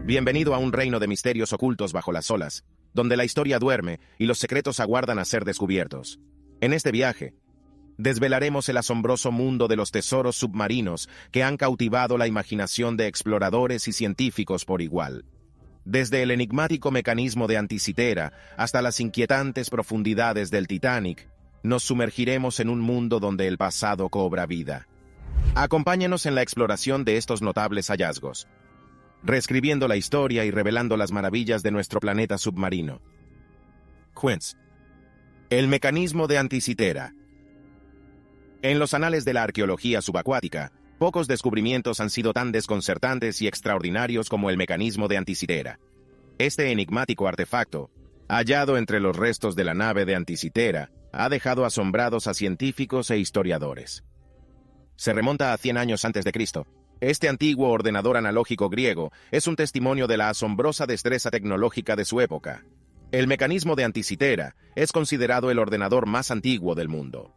Bienvenido a un reino de misterios ocultos bajo las olas, donde la historia duerme y los secretos aguardan a ser descubiertos. En este viaje, desvelaremos el asombroso mundo de los tesoros submarinos que han cautivado la imaginación de exploradores y científicos por igual. Desde el enigmático mecanismo de Anticitera hasta las inquietantes profundidades del Titanic, nos sumergiremos en un mundo donde el pasado cobra vida. Acompáñenos en la exploración de estos notables hallazgos, reescribiendo la historia y revelando las maravillas de nuestro planeta submarino. Quince. El mecanismo de Anticitera. En los anales de la arqueología subacuática, pocos descubrimientos han sido tan desconcertantes y extraordinarios como el mecanismo de Anticitera. Este enigmático artefacto, hallado entre los restos de la nave de Anticitera, ha dejado asombrados a científicos e historiadores. Se remonta a 100 años antes de Cristo. Este antiguo ordenador analógico griego es un testimonio de la asombrosa destreza tecnológica de su época. El mecanismo de Anticitera es considerado el ordenador más antiguo del mundo.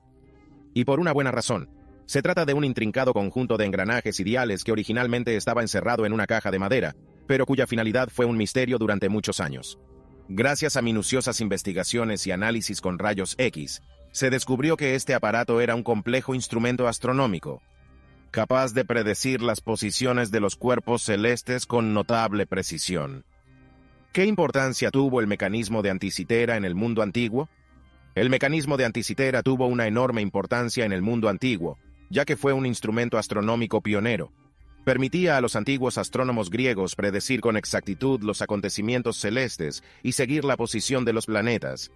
Y por una buena razón. Se trata de un intrincado conjunto de engranajes y diales que originalmente estaba encerrado en una caja de madera, pero cuya finalidad fue un misterio durante muchos años. Gracias a minuciosas investigaciones y análisis con rayos X, se descubrió que este aparato era un complejo instrumento astronómico, capaz de predecir las posiciones de los cuerpos celestes con notable precisión. ¿Qué importancia tuvo el mecanismo de Anticitera en el mundo antiguo? El mecanismo de Anticitera tuvo una enorme importancia en el mundo antiguo, ya que fue un instrumento astronómico pionero. Permitía a los antiguos astrónomos griegos predecir con exactitud los acontecimientos celestes y seguir la posición de los planetas,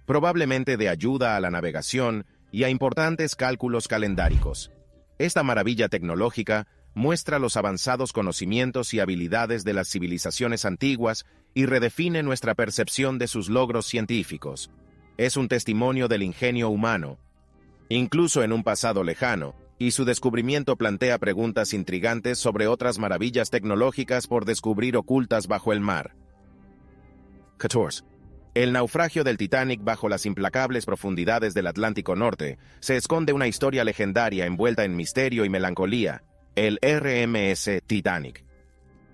probablemente de ayuda a la navegación y a importantes cálculos calendáricos. Esta maravilla tecnológica muestra los avanzados conocimientos y habilidades de las civilizaciones antiguas y redefine nuestra percepción de sus logros científicos. Es un testimonio del ingenio humano, incluso en un pasado lejano, y su descubrimiento plantea preguntas intrigantes sobre otras maravillas tecnológicas por descubrir ocultas bajo el mar. 14. El naufragio del Titanic bajo las implacables profundidades del Atlántico Norte se esconde una historia legendaria envuelta en misterio y melancolía, el RMS Titanic.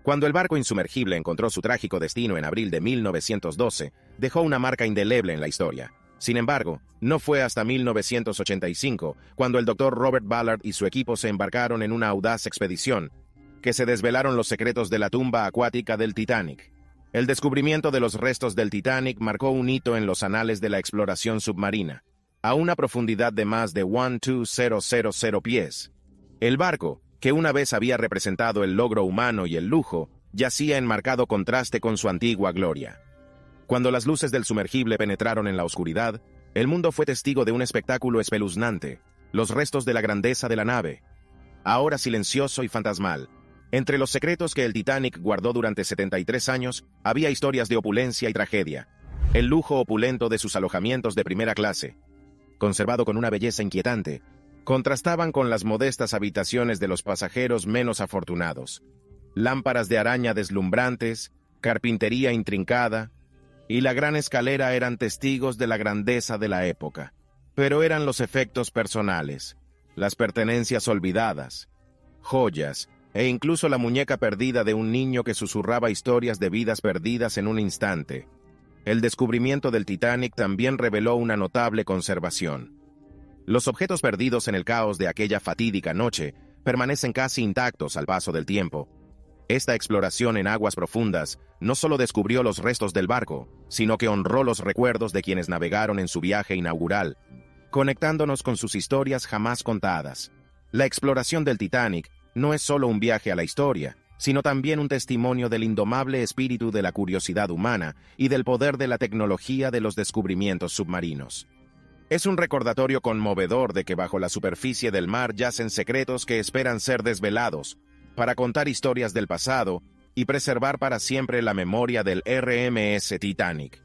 Cuando el barco insumergible encontró su trágico destino en abril de 1912, dejó una marca indeleble en la historia. Sin embargo, no fue hasta 1985, cuando el Dr. Robert Ballard y su equipo se embarcaron en una audaz expedición, que se desvelaron los secretos de la tumba acuática del Titanic. El descubrimiento de los restos del Titanic marcó un hito en los anales de la exploración submarina, a una profundidad de más de 12,000 pies. El barco, que una vez había representado el logro humano y el lujo, yacía en marcado contraste con su antigua gloria. Cuando las luces del sumergible penetraron en la oscuridad, el mundo fue testigo de un espectáculo espeluznante, los restos de la grandeza de la nave, ahora silencioso y fantasmal. Entre los secretos que el Titanic guardó durante 73 años, había historias de opulencia y tragedia. El lujo opulento de sus alojamientos de primera clase, conservado con una belleza inquietante, contrastaban con las modestas habitaciones de los pasajeros menos afortunados. Lámparas de araña deslumbrantes, carpintería intrincada y la gran escalera eran testigos de la grandeza de la época. Pero eran los efectos personales, las pertenencias olvidadas, joyas e incluso la muñeca perdida de un niño que susurraba historias de vidas perdidas en un instante. El descubrimiento del Titanic también reveló una notable conservación. Los objetos perdidos en el caos de aquella fatídica noche permanecen casi intactos al paso del tiempo. Esta exploración en aguas profundas no solo descubrió los restos del barco, sino que honró los recuerdos de quienes navegaron en su viaje inaugural, conectándonos con sus historias jamás contadas. La exploración del Titanic no es solo un viaje a la historia, sino también un testimonio del indomable espíritu de la curiosidad humana y del poder de la tecnología de los descubrimientos submarinos. Es un recordatorio conmovedor de que bajo la superficie del mar yacen secretos que esperan ser desvelados, para contar historias del pasado y preservar para siempre la memoria del RMS Titanic.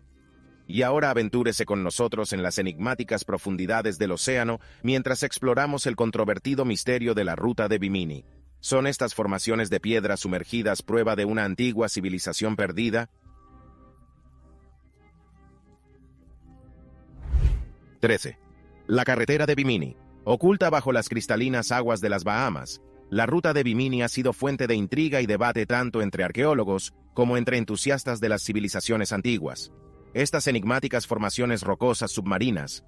Y ahora aventúrese con nosotros en las enigmáticas profundidades del océano mientras exploramos el controvertido misterio de la ruta de Bimini. ¿Son estas formaciones de piedra sumergidas prueba de una antigua civilización perdida? 13. La carretera de Bimini, oculta bajo las cristalinas aguas de las Bahamas, La ruta de Bimini ha sido fuente de intriga y debate tanto entre arqueólogos como entre entusiastas de las civilizaciones antiguas. Estas enigmáticas formaciones rocosas submarinas,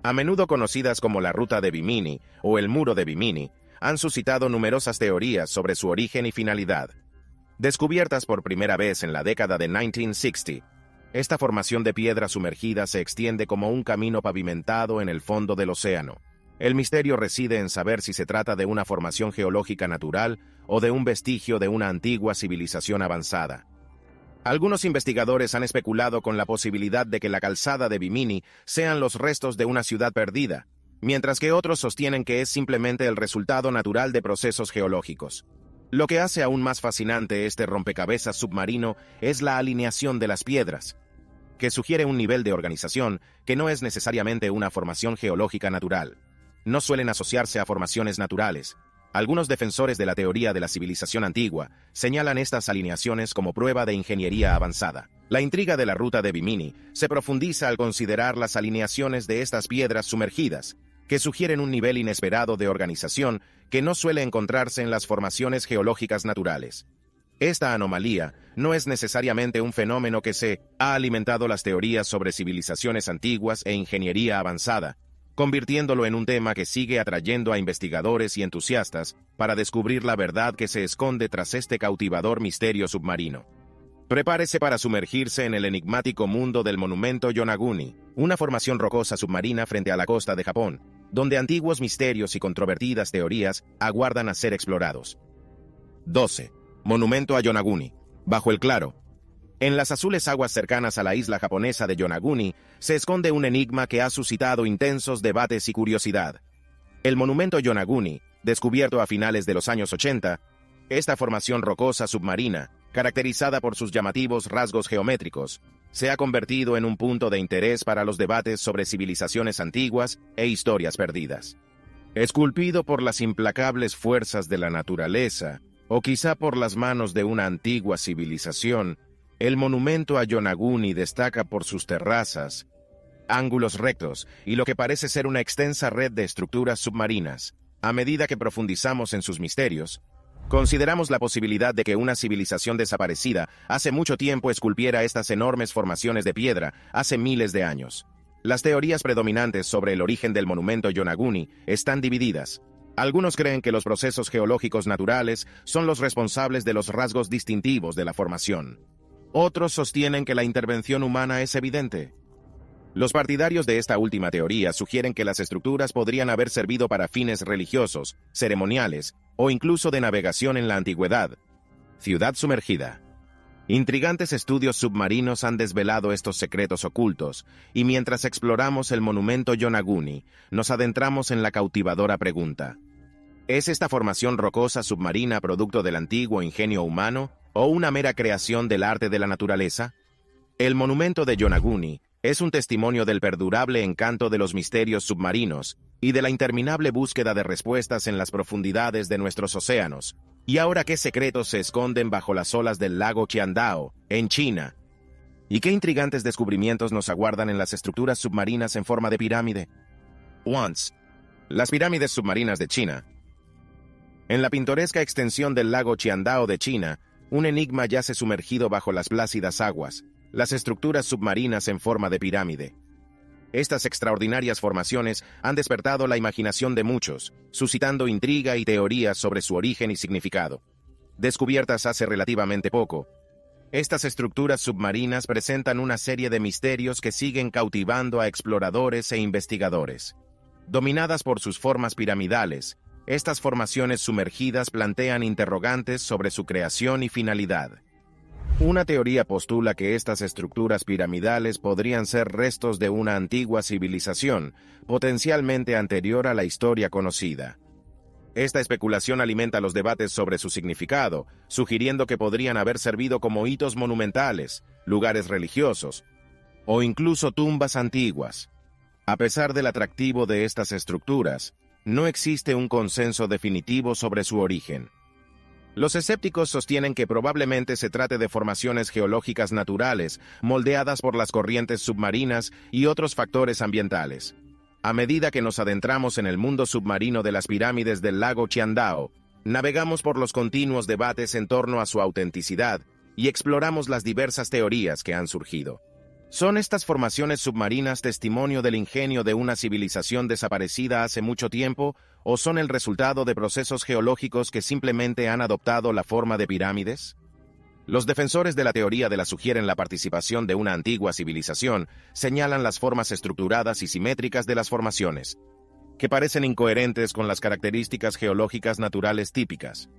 a menudo conocidas como la ruta de Bimini o el muro de Bimini, han suscitado numerosas teorías sobre su origen y finalidad. Descubiertas por primera vez en la década de 1960, esta formación de piedra sumergida se extiende como un camino pavimentado en el fondo del océano. El misterio reside en saber si se trata de una formación geológica natural o de un vestigio de una antigua civilización avanzada. Algunos investigadores han especulado con la posibilidad de que la calzada de Bimini sean los restos de una ciudad perdida, mientras que otros sostienen que es simplemente el resultado natural de procesos geológicos. Lo que hace aún más fascinante este rompecabezas submarino es la alineación de las piedras, que sugiere un nivel de organización que no es necesariamente una formación geológica natural. No suelen asociarse a formaciones naturales. Algunos defensores de la teoría de la civilización antigua señalan estas alineaciones como prueba de ingeniería avanzada. La intriga de la ruta de Bimini se profundiza al considerar las alineaciones de estas piedras sumergidas, que sugieren un nivel inesperado de organización que no suele encontrarse en las formaciones geológicas naturales. Esta anomalía no es necesariamente un fenómeno que se ha alimentado las teorías sobre civilizaciones antiguas e ingeniería avanzada, convirtiéndolo en un tema que sigue atrayendo a investigadores y entusiastas para descubrir la verdad que se esconde tras este cautivador misterio submarino. Prepárese para sumergirse en el enigmático mundo del monumento Yonaguni, una formación rocosa submarina frente a la costa de Japón, donde antiguos misterios y controvertidas teorías aguardan a ser explorados. 12. Monumento a Yonaguni. Bajo el claro. En las azules aguas cercanas a la isla japonesa de Yonaguni se esconde un enigma que ha suscitado intensos debates y curiosidad. El monumento Yonaguni, descubierto a finales de los años 80, esta formación rocosa submarina, caracterizada por sus llamativos rasgos geométricos, se ha convertido en un punto de interés para los debates sobre civilizaciones antiguas e historias perdidas. Esculpido por las implacables fuerzas de la naturaleza, o quizá por las manos de una antigua civilización, el monumento a Yonaguni destaca por sus terrazas, ángulos rectos y lo que parece ser una extensa red de estructuras submarinas. A medida que profundizamos en sus misterios, consideramos la posibilidad de que una civilización desaparecida hace mucho tiempo esculpiera estas enormes formaciones de piedra hace miles de años. Las teorías predominantes sobre el origen del monumento Yonaguni están divididas. Algunos creen que los procesos geológicos naturales son los responsables de los rasgos distintivos de la formación. Otros sostienen que la intervención humana es evidente. Los partidarios de esta última teoría sugieren que las estructuras podrían haber servido para fines religiosos, ceremoniales o incluso de navegación en la antigüedad. Ciudad sumergida. Intrigantes estudios submarinos han desvelado estos secretos ocultos, y mientras exploramos el monumento Yonaguni, nos adentramos en la cautivadora pregunta: ¿es esta formación rocosa submarina producto del antiguo ingenio humano o una mera creación del arte de la naturaleza? El monumento de Yonaguni es un testimonio del perdurable encanto de los misterios submarinos y de la interminable búsqueda de respuestas en las profundidades de nuestros océanos. ¿Y ahora qué secretos se esconden bajo las olas del lago Qiandao, en China? ¿Y qué intrigantes descubrimientos nos aguardan en las estructuras submarinas en forma de pirámide? Once. Las pirámides submarinas de China. En la pintoresca extensión del lago Qiandao de China, un enigma yace sumergido bajo las plácidas aguas, las estructuras submarinas en forma de pirámide. Estas extraordinarias formaciones han despertado la imaginación de muchos, suscitando intriga y teorías sobre su origen y significado. Descubiertas hace relativamente poco, estas estructuras submarinas presentan una serie de misterios que siguen cautivando a exploradores e investigadores. Dominadas por sus formas piramidales, estas formaciones sumergidas plantean interrogantes sobre su creación y finalidad. Una teoría postula que estas estructuras piramidales podrían ser restos de una antigua civilización, potencialmente anterior a la historia conocida. Esta especulación alimenta los debates sobre su significado, sugiriendo que podrían haber servido como hitos monumentales, lugares religiosos, o incluso tumbas antiguas. A pesar del atractivo de estas estructuras, no existe un consenso definitivo sobre su origen. Los escépticos sostienen que probablemente se trate de formaciones geológicas naturales, moldeadas por las corrientes submarinas y otros factores ambientales. A medida que nos adentramos en el mundo submarino de las pirámides del lago Qiandao, Navegamos por los continuos debates en torno a su autenticidad y exploramos las diversas teorías que han surgido. ¿Son estas formaciones submarinas testimonio del ingenio de una civilización desaparecida hace mucho tiempo o son el resultado de procesos geológicos que simplemente han adoptado la forma de pirámides? Los defensores de la teoría de la sugieren la participación de una antigua civilización, señalan las formas estructuradas y simétricas de las formaciones, que parecen incoherentes con las características geológicas naturales típicas.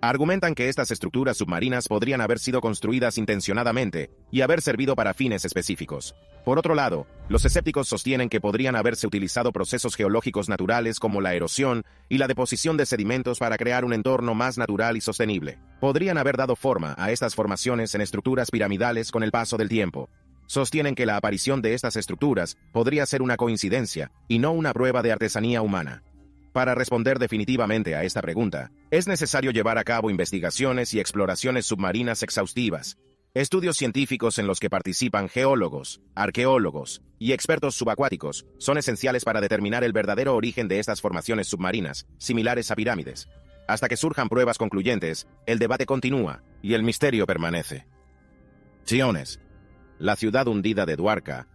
Argumentan que estas estructuras submarinas podrían haber sido construidas intencionadamente y haber servido para fines específicos. Por otro lado, los escépticos sostienen que podrían haberse utilizado procesos geológicos naturales como la erosión y la deposición de sedimentos para crear un entorno más natural y sostenible. Podrían haber dado forma a estas formaciones en estructuras piramidales con el paso del tiempo. Sostienen que la aparición de estas estructuras podría ser una coincidencia y no una prueba de artesanía humana. Para responder definitivamente a esta pregunta, es necesario llevar a cabo investigaciones y exploraciones submarinas exhaustivas, estudios científicos en los que participan geólogos, arqueólogos y expertos subacuáticos son esenciales para determinar el verdadero origen de estas formaciones submarinas, similares a pirámides. Hasta que surjan pruebas concluyentes, el debate continúa y el misterio permanece. Siones, la ciudad hundida de Dwarka.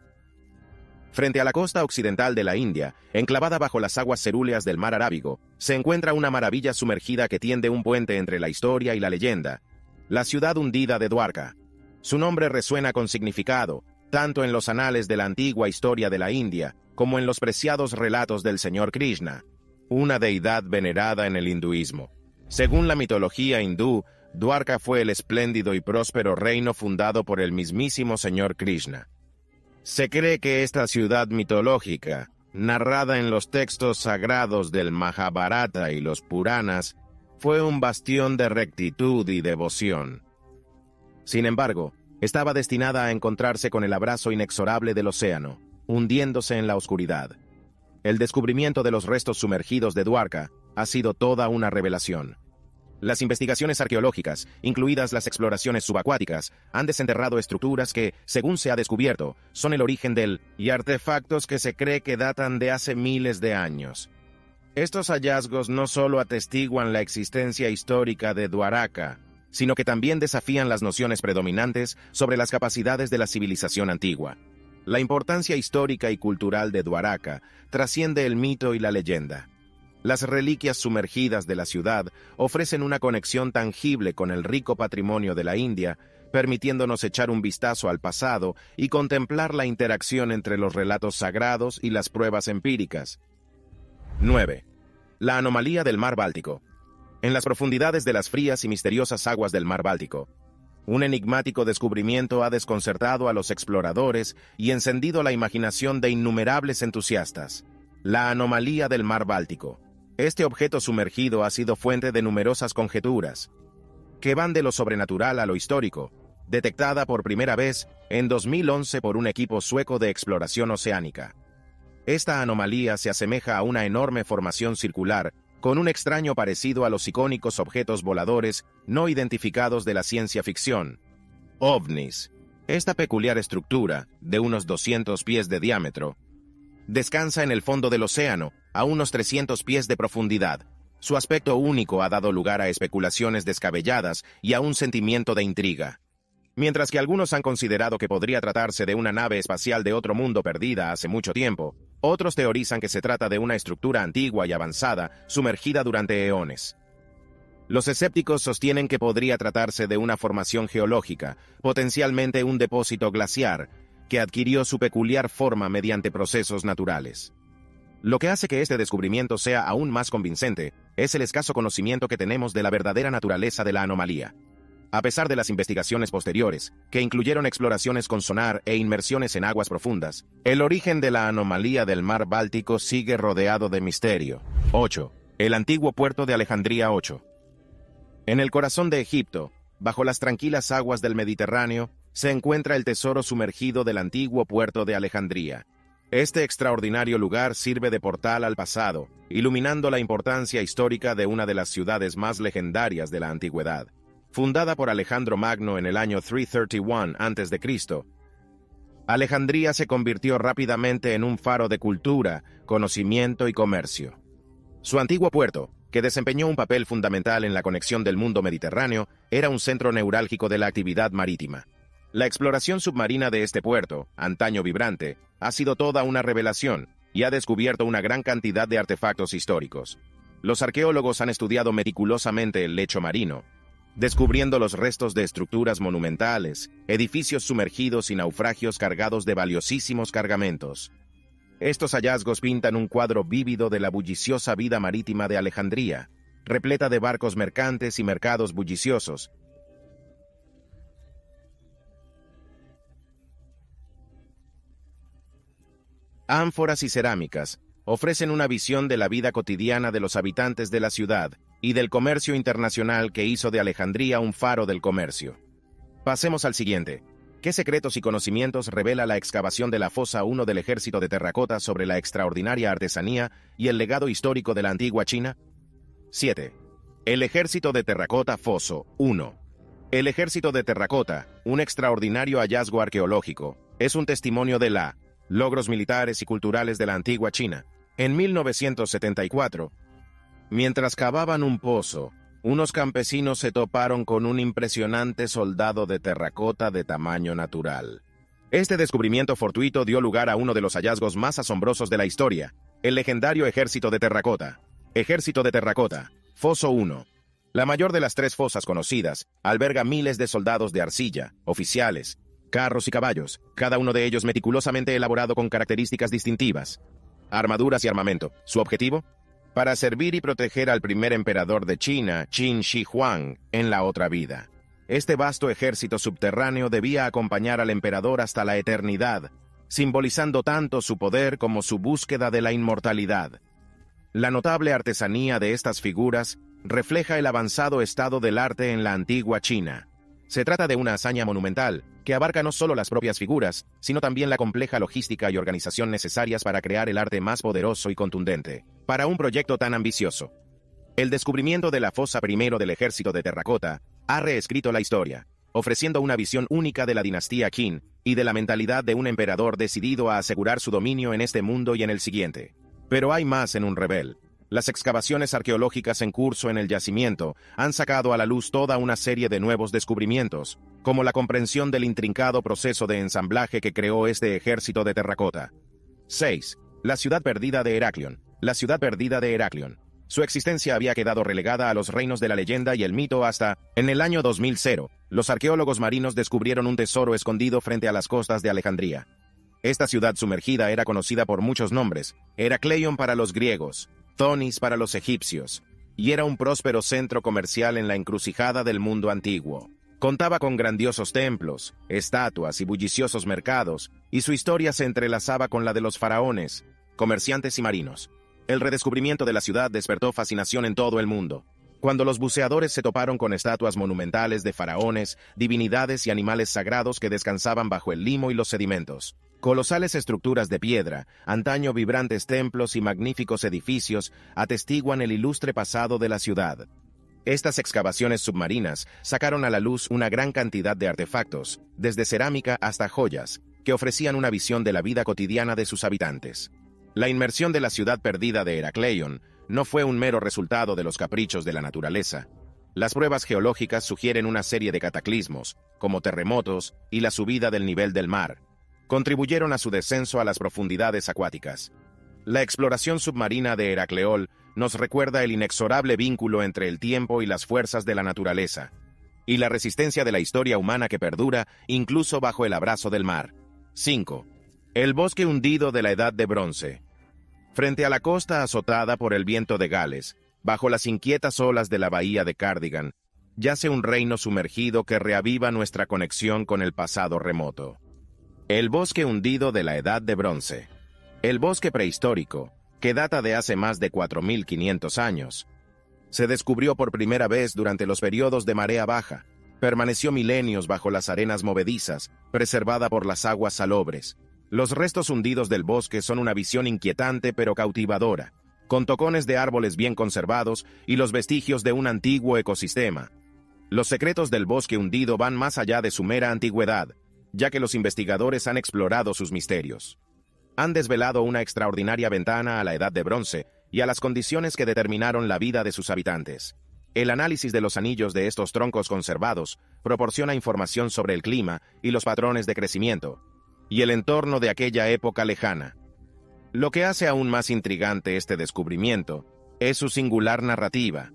Frente a la costa occidental de la India, enclavada bajo las aguas cerúleas del mar Arábigo, se encuentra una maravilla sumergida que tiende un puente entre la historia y la leyenda, la ciudad hundida de Dwarka. Su nombre resuena con significado, tanto en los anales de la antigua historia de la India, como en los preciados relatos del señor Krishna, una deidad venerada en el hinduismo. Según la mitología hindú, Dwarka fue el espléndido y próspero reino fundado por el mismísimo señor Krishna. Se cree que esta ciudad mitológica, narrada en los textos sagrados del Mahabharata y los Puranas, fue un bastión de rectitud y devoción. Sin embargo, estaba destinada a encontrarse con el abrazo inexorable del océano, hundiéndose en la oscuridad. El descubrimiento de los restos sumergidos de Dwarka ha sido toda una revelación. Las investigaciones arqueológicas, incluidas las exploraciones subacuáticas, han desenterrado estructuras que, según se ha descubierto, son el origen del y artefactos que se cree que datan de hace miles de años. Estos hallazgos no solo atestiguan la existencia histórica de Dwarka, sino que también desafían las nociones predominantes sobre las capacidades de la civilización antigua. La importancia histórica y cultural de Dwarka trasciende el mito y la leyenda. Las reliquias sumergidas de la ciudad ofrecen una conexión tangible con el rico patrimonio de la India, permitiéndonos echar un vistazo al pasado y contemplar la interacción entre los relatos sagrados y las pruebas empíricas. 9. La anomalía del mar Báltico. En las profundidades de las frías y misteriosas aguas del mar Báltico, un enigmático descubrimiento ha desconcertado a los exploradores y encendido la imaginación de innumerables entusiastas. La anomalía del mar Báltico. Este objeto sumergido ha sido fuente de numerosas conjeturas, que van de lo sobrenatural a lo histórico, detectada por primera vez en 2011 por un equipo sueco de exploración oceánica. Esta anomalía se asemeja a una enorme formación circular, con un extraño parecido a los icónicos objetos voladores no identificados de la ciencia ficción, ovnis. Esta peculiar estructura, de unos 200 pies de diámetro, descansa en el fondo del océano, a unos 300 pies de profundidad. Su aspecto único ha dado lugar a especulaciones descabelladas y a un sentimiento de intriga. Mientras que algunos han considerado que podría tratarse de una nave espacial de otro mundo perdida hace mucho tiempo, otros teorizan que se trata de una estructura antigua y avanzada, sumergida durante eones. Los escépticos sostienen que podría tratarse de una formación geológica, potencialmente un depósito glaciar, que adquirió su peculiar forma mediante procesos naturales. Lo que hace que este descubrimiento sea aún más convincente es el escaso conocimiento que tenemos de la verdadera naturaleza de la anomalía. A pesar de las investigaciones posteriores, que incluyeron exploraciones con sonar e inmersiones en aguas profundas, el origen de la anomalía del mar Báltico sigue rodeado de misterio. 8. El antiguo puerto de Alejandría 8. En el corazón de Egipto, bajo las tranquilas aguas del Mediterráneo, se encuentra el tesoro sumergido del antiguo puerto de Alejandría. Este extraordinario lugar sirve de portal al pasado, iluminando la importancia histórica de una de las ciudades más legendarias de la antigüedad. Fundada por Alejandro Magno en el año 331 a.C., Alejandría se convirtió rápidamente en un faro de cultura, conocimiento y comercio. Su antiguo puerto, que desempeñó un papel fundamental en la conexión del mundo mediterráneo, era un centro neurálgico de la actividad marítima. La exploración submarina de este puerto, antaño vibrante, ha sido toda una revelación y ha descubierto una gran cantidad de artefactos históricos. Los arqueólogos han estudiado meticulosamente el lecho marino, descubriendo los restos de estructuras monumentales, edificios sumergidos y naufragios cargados de valiosísimos cargamentos. Estos hallazgos pintan un cuadro vívido de la bulliciosa vida marítima de Alejandría, repleta de barcos mercantes y mercados bulliciosos. Ánforas y cerámicas ofrecen una visión de la vida cotidiana de los habitantes de la ciudad y del comercio internacional que hizo de Alejandría un faro del comercio. Pasemos al siguiente. ¿Qué secretos y conocimientos revela la excavación de la Fosa 1 del Ejército de Terracota sobre la extraordinaria artesanía y el legado histórico de la antigua China? 7. El Ejército de Terracota Foso 1. El Ejército de Terracota, un extraordinario hallazgo arqueológico, es un testimonio de la logros militares y culturales de la antigua China. En 1974, mientras cavaban un pozo, unos campesinos se toparon con un impresionante soldado de terracota de tamaño natural. Este descubrimiento fortuito dio lugar a uno de los hallazgos más asombrosos de la historia, el legendario Ejército de Terracota. Ejército de Terracota, Foso 1. La mayor de las tres fosas conocidas, alberga miles de soldados de arcilla, oficiales, carros y caballos, cada uno de ellos meticulosamente elaborado con características distintivas. Armaduras y armamento. ¿Su objetivo? Para servir y proteger al primer emperador de China, Qin Shi Huang, en la otra vida. Este vasto ejército subterráneo debía acompañar al emperador hasta la eternidad, simbolizando tanto su poder como su búsqueda de la inmortalidad. La notable artesanía de estas figuras refleja el avanzado estado del arte en la antigua China. Se trata de una hazaña monumental, que abarca no solo las propias figuras, sino también la compleja logística y organización necesarias para crear el arte más poderoso y contundente, para un proyecto tan ambicioso. El descubrimiento de la fosa primero del Ejército de Terracota ha reescrito la historia, ofreciendo una visión única de la dinastía Qin y de la mentalidad de un emperador decidido a asegurar su dominio en este mundo y en el siguiente. Pero hay más en un rebel. Las excavaciones arqueológicas en curso en el yacimiento han sacado a la luz toda una serie de nuevos descubrimientos, como la comprensión del intrincado proceso de ensamblaje que creó este ejército de terracota. 6. La ciudad perdida de Heraclión. La ciudad perdida de Heraclión. Su existencia había quedado relegada a los reinos de la leyenda y el mito hasta, en el año 2000, los arqueólogos marinos descubrieron un tesoro escondido frente a las costas de Alejandría. Esta ciudad sumergida era conocida por muchos nombres: Heracleion para los griegos, Thonis para los egipcios, y era un próspero centro comercial en la encrucijada del mundo antiguo. Contaba con grandiosos templos, estatuas y bulliciosos mercados, y su historia se entrelazaba con la de los faraones, comerciantes y marinos. El redescubrimiento de la ciudad despertó fascinación en todo el mundo. Cuando los buceadores se toparon con estatuas monumentales de faraones, divinidades y animales sagrados que descansaban bajo el limo y los sedimentos. Colosales estructuras de piedra, antaño vibrantes templos y magníficos edificios atestiguan el ilustre pasado de la ciudad. Estas excavaciones submarinas sacaron a la luz una gran cantidad de artefactos, desde cerámica hasta joyas, que ofrecían una visión de la vida cotidiana de sus habitantes. La inmersión de la ciudad perdida de Heracleion no fue un mero resultado de los caprichos de la naturaleza. Las pruebas geológicas sugieren una serie de cataclismos, como terremotos y la subida del nivel del mar. Contribuyeron a su descenso a las profundidades acuáticas. La exploración submarina de Heracleón nos recuerda el inexorable vínculo entre el tiempo y las fuerzas de la naturaleza, y la resistencia de la historia humana que perdura incluso bajo el abrazo del mar. 5. El bosque hundido de la Edad de Bronce. Frente a la costa azotada por el viento de Gales, bajo las inquietas olas de la bahía de Cardigan, yace un reino sumergido que reaviva nuestra conexión con el pasado remoto. El bosque hundido de la Edad de Bronce. El bosque prehistórico, que data de hace más de 4.500 años, se descubrió por primera vez durante los periodos de marea baja, permaneció milenios bajo las arenas movedizas, preservada por las aguas salobres. Los restos hundidos del bosque son una visión inquietante pero cautivadora, con tocones de árboles bien conservados y los vestigios de un antiguo ecosistema. Los secretos del bosque hundido van más allá de su mera antigüedad, ya que los investigadores han explorado sus misterios. Han desvelado una extraordinaria ventana a la Edad de Bronce y a las condiciones que determinaron la vida de sus habitantes. El análisis de los anillos de estos troncos conservados proporciona información sobre el clima y los patrones de crecimiento, y el entorno de aquella época lejana. Lo que hace aún más intrigante este descubrimiento es su singular narrativa,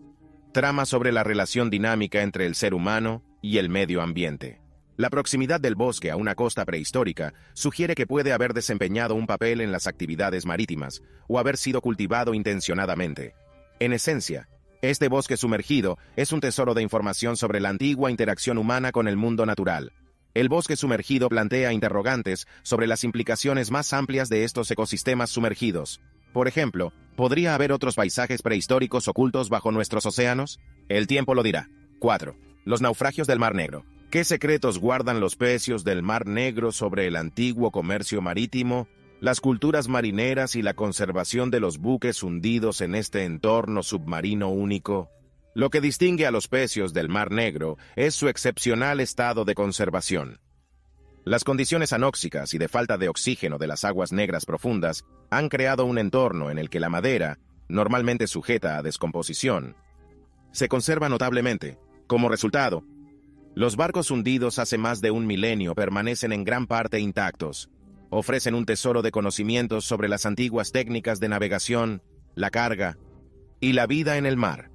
trama sobre la relación dinámica entre el ser humano y el medio ambiente. La proximidad del bosque a una costa prehistórica sugiere que puede haber desempeñado un papel en las actividades marítimas o haber sido cultivado intencionadamente. En esencia, este bosque sumergido es un tesoro de información sobre la antigua interacción humana con el mundo natural. El bosque sumergido plantea interrogantes sobre las implicaciones más amplias de estos ecosistemas sumergidos. Por ejemplo, ¿podría haber otros paisajes prehistóricos ocultos bajo nuestros océanos? El tiempo lo dirá. 4. Los naufragios del Mar Negro. ¿Qué secretos guardan los pecios del Mar Negro sobre el antiguo comercio marítimo, las culturas marineras y la conservación de los buques hundidos en este entorno submarino único? Lo que distingue a los pecios del Mar Negro es su excepcional estado de conservación. Las condiciones anóxicas y de falta de oxígeno de las aguas negras profundas han creado un entorno en el que la madera, normalmente sujeta a descomposición, se conserva notablemente. Como resultado, los barcos hundidos hace más de un milenio permanecen en gran parte intactos. Ofrecen un tesoro de conocimientos sobre las antiguas técnicas de navegación, la carga y la vida en el mar.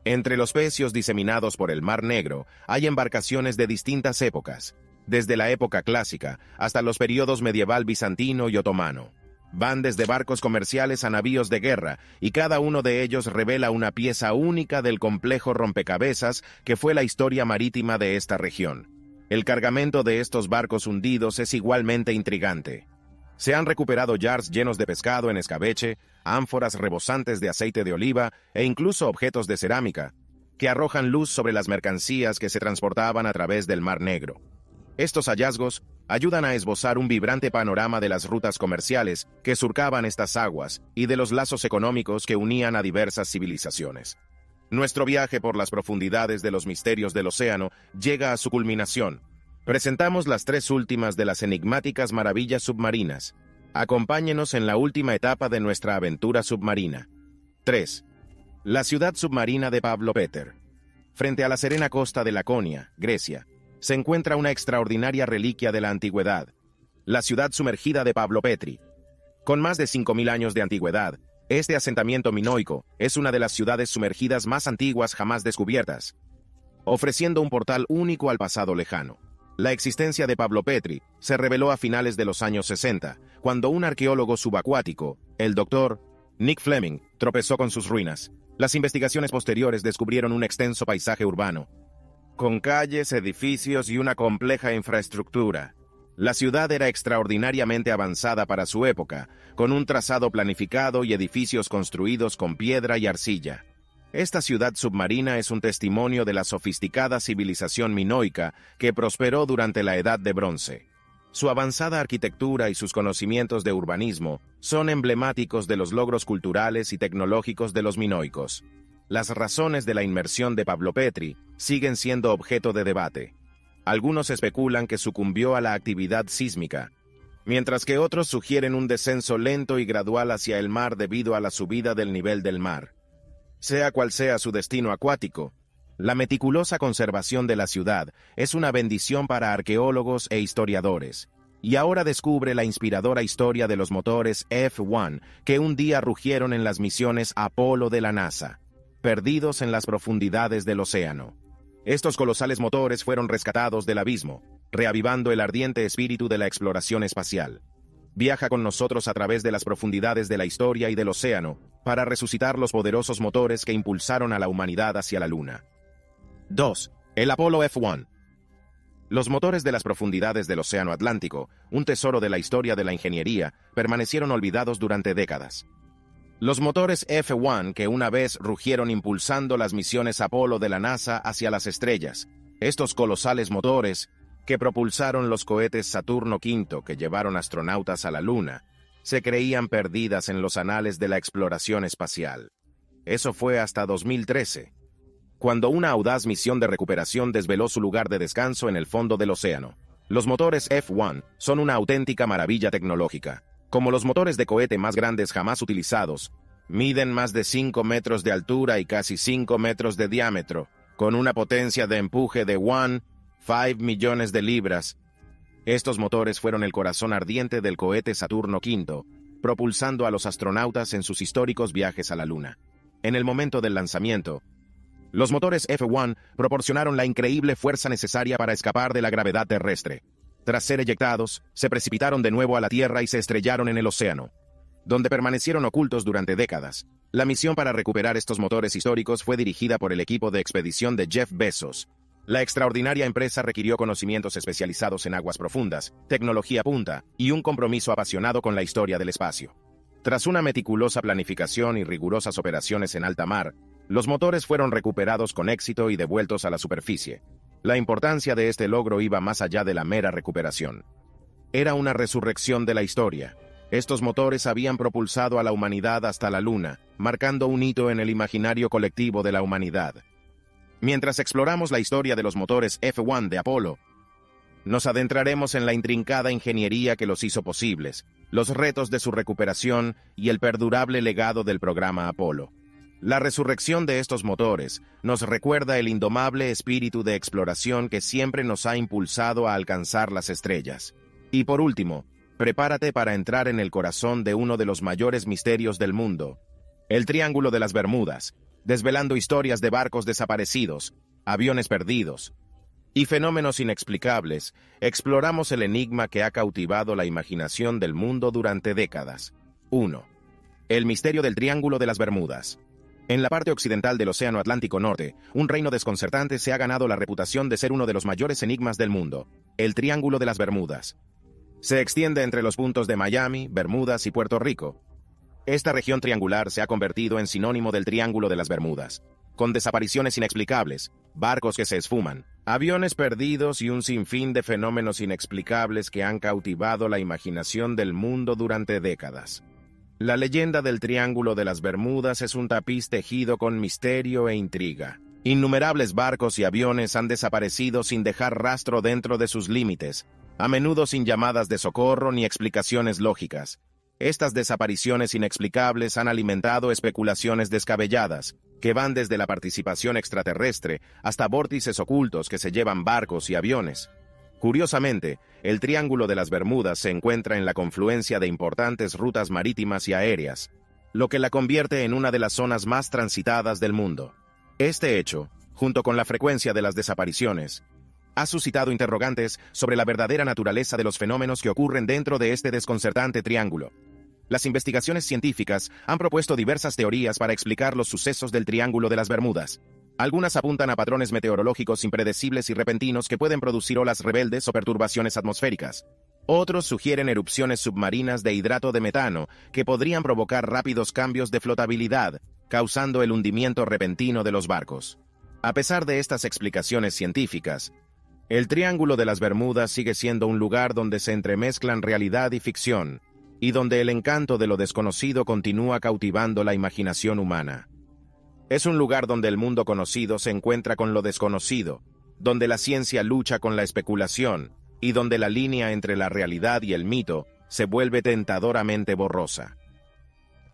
Entre los pecios diseminados por el Mar Negro hay embarcaciones de distintas épocas, desde la época clásica hasta los periodos medieval bizantino y otomano. Van desde barcos comerciales a navíos de guerra, y cada uno de ellos revela una pieza única del complejo rompecabezas que fue la historia marítima de esta región. El cargamento de estos barcos hundidos es igualmente intrigante. Se han recuperado yards llenos de pescado en escabeche, ánforas rebosantes de aceite de oliva e incluso objetos de cerámica, que arrojan luz sobre las mercancías que se transportaban a través del Mar Negro. Estos hallazgos ayudan a esbozar un vibrante panorama de las rutas comerciales que surcaban estas aguas y de los lazos económicos que unían a diversas civilizaciones. Nuestro viaje por las profundidades de los misterios del océano llega a su culminación. Presentamos las 3 últimas de las enigmáticas maravillas submarinas. Acompáñenos en la última etapa de nuestra aventura submarina. 3. La ciudad submarina de Pavlopéter. Frente a la serena costa de Laconia, Grecia, se encuentra una extraordinaria reliquia de la antigüedad, la ciudad sumergida de Pavlopetri. Con más de 5.000 años de antigüedad, este asentamiento minoico es una de las ciudades sumergidas más antiguas jamás descubiertas, ofreciendo un portal único al pasado lejano. La existencia de Pavlopetri se reveló a finales de los años 60, cuando un arqueólogo subacuático, el Dr. Nick Fleming, tropezó con sus ruinas. Las investigaciones posteriores descubrieron un extenso paisaje urbano, con calles, edificios y una compleja infraestructura. La ciudad era extraordinariamente avanzada para su época, con un trazado planificado y edificios construidos con piedra y arcilla. Esta ciudad submarina es un testimonio de la sofisticada civilización minoica que prosperó durante la Edad de Bronce. Su avanzada arquitectura y sus conocimientos de urbanismo son emblemáticos de los logros culturales y tecnológicos de los minoicos. Las razones de la inmersión de Pavlopetri siguen siendo objeto de debate. Algunos especulan que sucumbió a la actividad sísmica, mientras que otros sugieren un descenso lento y gradual hacia el mar debido a la subida del nivel del mar. Sea cual sea su destino acuático, la meticulosa conservación de la ciudad es una bendición para arqueólogos e historiadores. Y ahora descubre la inspiradora historia de los motores F-1 que un día rugieron en las misiones Apolo de la NASA, perdidos en las profundidades del océano. Estos colosales motores fueron rescatados del abismo, reavivando el ardiente espíritu de la exploración espacial. Viaja con nosotros a través de las profundidades de la historia y del océano para resucitar los poderosos motores que impulsaron a la humanidad hacia la Luna. 2. El Apolo F-1. Los motores de las profundidades del Océano Atlántico, un tesoro de la historia de la ingeniería, permanecieron olvidados durante décadas. Los motores F-1 que una vez rugieron impulsando las misiones Apolo de la NASA hacia las estrellas. Estos colosales motores, que propulsaron los cohetes Saturno V que llevaron astronautas a la Luna, se creían perdidas en los anales de la exploración espacial. Eso fue hasta 2013, cuando una audaz misión de recuperación desveló su lugar de descanso en el fondo del océano. Los motores F-1 son una auténtica maravilla tecnológica. Como los motores de cohete más grandes jamás utilizados, Miden más de 5 metros de altura y casi 5 metros de diámetro, con una potencia de empuje de 5 millones de libras. Estos motores fueron el corazón ardiente del cohete Saturno V, propulsando a los astronautas en sus históricos viajes a la Luna. En el momento del lanzamiento, los motores F-1 proporcionaron la increíble fuerza necesaria para escapar de la gravedad terrestre. Tras ser eyectados, se precipitaron de nuevo a la Tierra y se estrellaron en el océano, donde permanecieron ocultos durante décadas. La misión para recuperar estos motores históricos fue dirigida por el equipo de expedición de Jeff Bezos. La extraordinaria empresa requirió conocimientos especializados en aguas profundas, tecnología punta y un compromiso apasionado con la historia del espacio. Tras una meticulosa planificación y rigurosas operaciones en alta mar, los motores fueron recuperados con éxito y devueltos a la superficie. La importancia de este logro iba más allá de la mera recuperación. Era una resurrección de la historia. Estos motores habían propulsado a la humanidad hasta la Luna, marcando un hito en el imaginario colectivo de la humanidad. Mientras exploramos la historia de los motores F-1 de Apolo, nos adentraremos en la intrincada ingeniería que los hizo posibles, los retos de su recuperación y el perdurable legado del programa Apolo. La resurrección de estos motores nos recuerda el indomable espíritu de exploración que siempre nos ha impulsado a alcanzar las estrellas. Y por último, prepárate para entrar en el corazón de uno de los mayores misterios del mundo, el Triángulo de las Bermudas, desvelando historias de barcos desaparecidos, aviones perdidos y fenómenos inexplicables. Exploramos el enigma que ha cautivado la imaginación del mundo durante décadas. 1. El misterio del Triángulo de las Bermudas. En la parte occidental del Océano Atlántico Norte, un reino desconcertante se ha ganado la reputación de ser uno de los mayores enigmas del mundo, el Triángulo de las Bermudas. Se extiende entre los puntos de Miami, Bermudas y Puerto Rico. Esta región triangular se ha convertido en sinónimo del Triángulo de las Bermudas, con desapariciones inexplicables, barcos que se esfuman, aviones perdidos y un sinfín de fenómenos inexplicables que han cautivado la imaginación del mundo durante décadas. La leyenda del Triángulo de las Bermudas es un tapiz tejido con misterio e intriga. Innumerables barcos y aviones han desaparecido sin dejar rastro dentro de sus límites, a menudo sin llamadas de socorro ni explicaciones lógicas. Estas desapariciones inexplicables han alimentado especulaciones descabelladas, que van desde la participación extraterrestre hasta vórtices ocultos que se llevan barcos y aviones. Curiosamente, el Triángulo de las Bermudas se encuentra en la confluencia de importantes rutas marítimas y aéreas, lo que la convierte en una de las zonas más transitadas del mundo. Este hecho, junto con la frecuencia de las desapariciones, ha suscitado interrogantes sobre la verdadera naturaleza de los fenómenos que ocurren dentro de este desconcertante triángulo. Las investigaciones científicas han propuesto diversas teorías para explicar los sucesos del Triángulo de las Bermudas. Algunas apuntan a patrones meteorológicos impredecibles y repentinos que pueden producir olas rebeldes o perturbaciones atmosféricas. Otros sugieren erupciones submarinas de hidrato de metano que podrían provocar rápidos cambios de flotabilidad, causando el hundimiento repentino de los barcos. A pesar de estas explicaciones científicas, el Triángulo de las Bermudas sigue siendo un lugar donde se entremezclan realidad y ficción, y donde el encanto de lo desconocido continúa cautivando la imaginación humana. Es un lugar donde el mundo conocido se encuentra con lo desconocido, donde la ciencia lucha con la especulación, y donde la línea entre la realidad y el mito se vuelve tentadoramente borrosa.